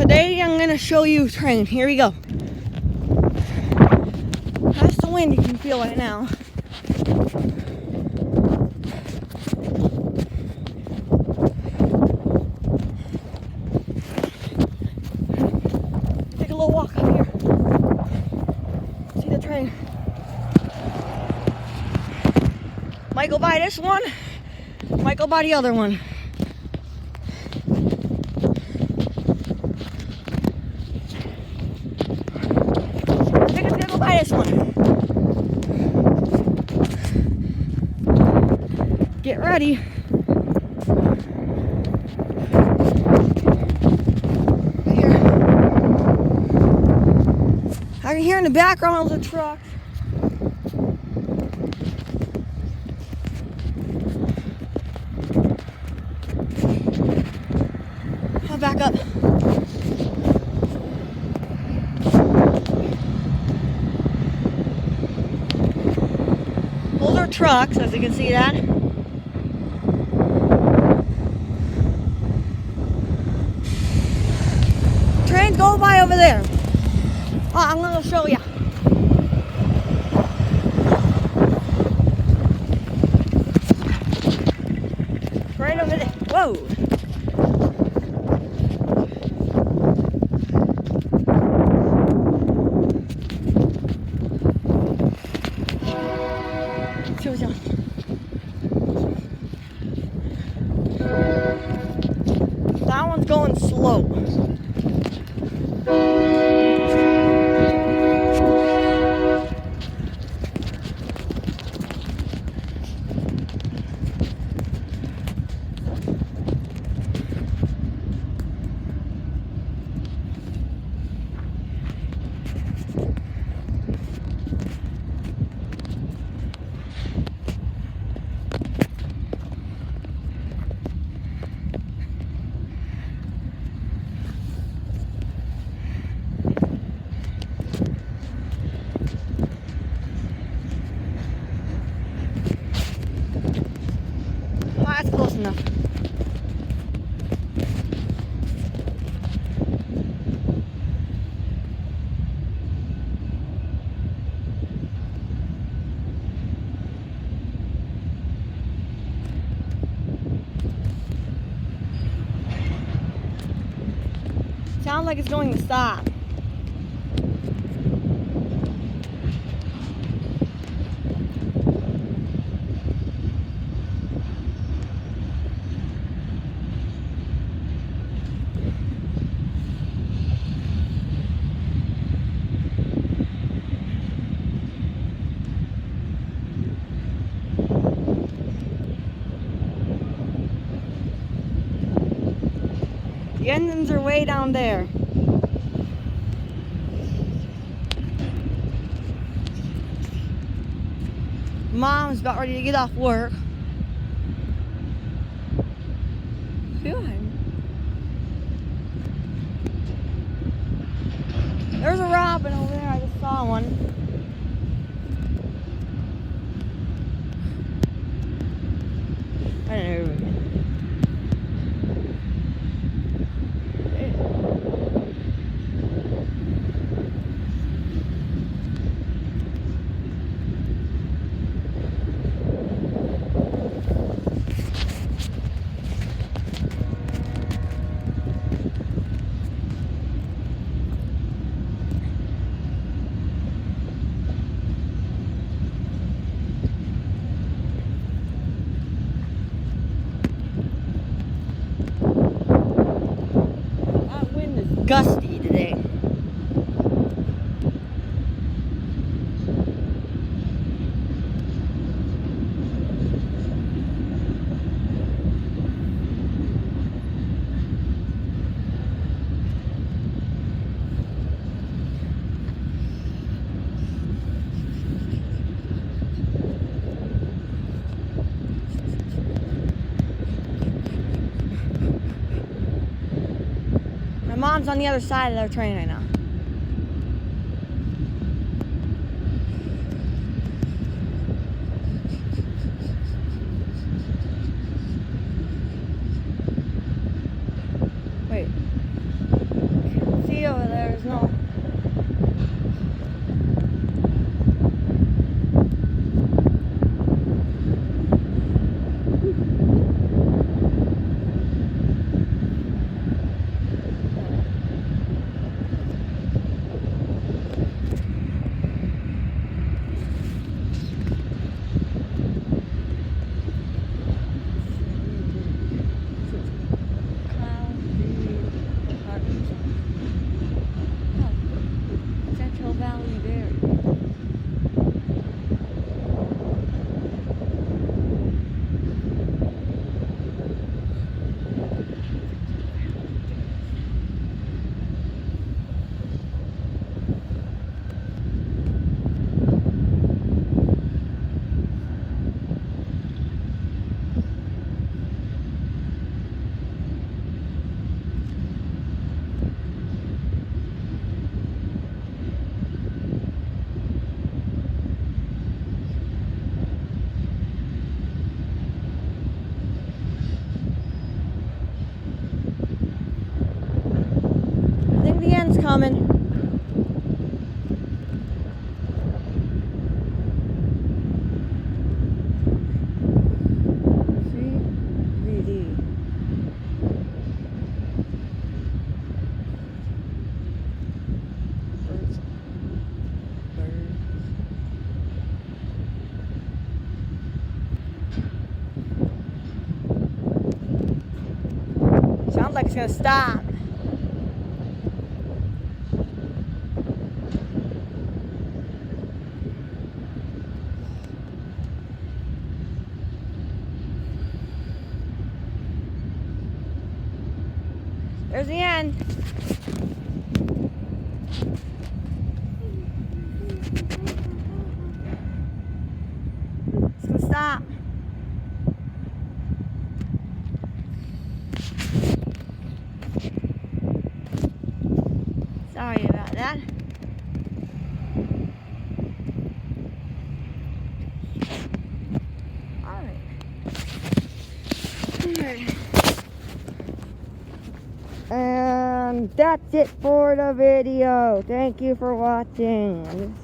Today I'm gonna show you train. Here we go. That's the wind you can feel right now. Take a little walk up here. See the train. Might go by this one, might go by the other one. I think it's gonna go by this one. Get ready. Right here. I can hear in the background of the truck. I'll back up. Those are trucks, as you can see that. Trains go by over there. Oh, I'm gonna show you. Right over there. Whoa. That one's going slow. That's close enough. Sounds like it's going to stop. The engines are way down there. Mom's about ready to get off work. Good. There's a robin over there. I just saw one. I don't know. Gusty today. My mom's on the other side of their train right now. Wait. It's coming. CVD. Birds. Sounds like it's gonna stop. There's the end. It's gonna stop. Sorry about that. Alright. And that's it for the video. Thank you for watching.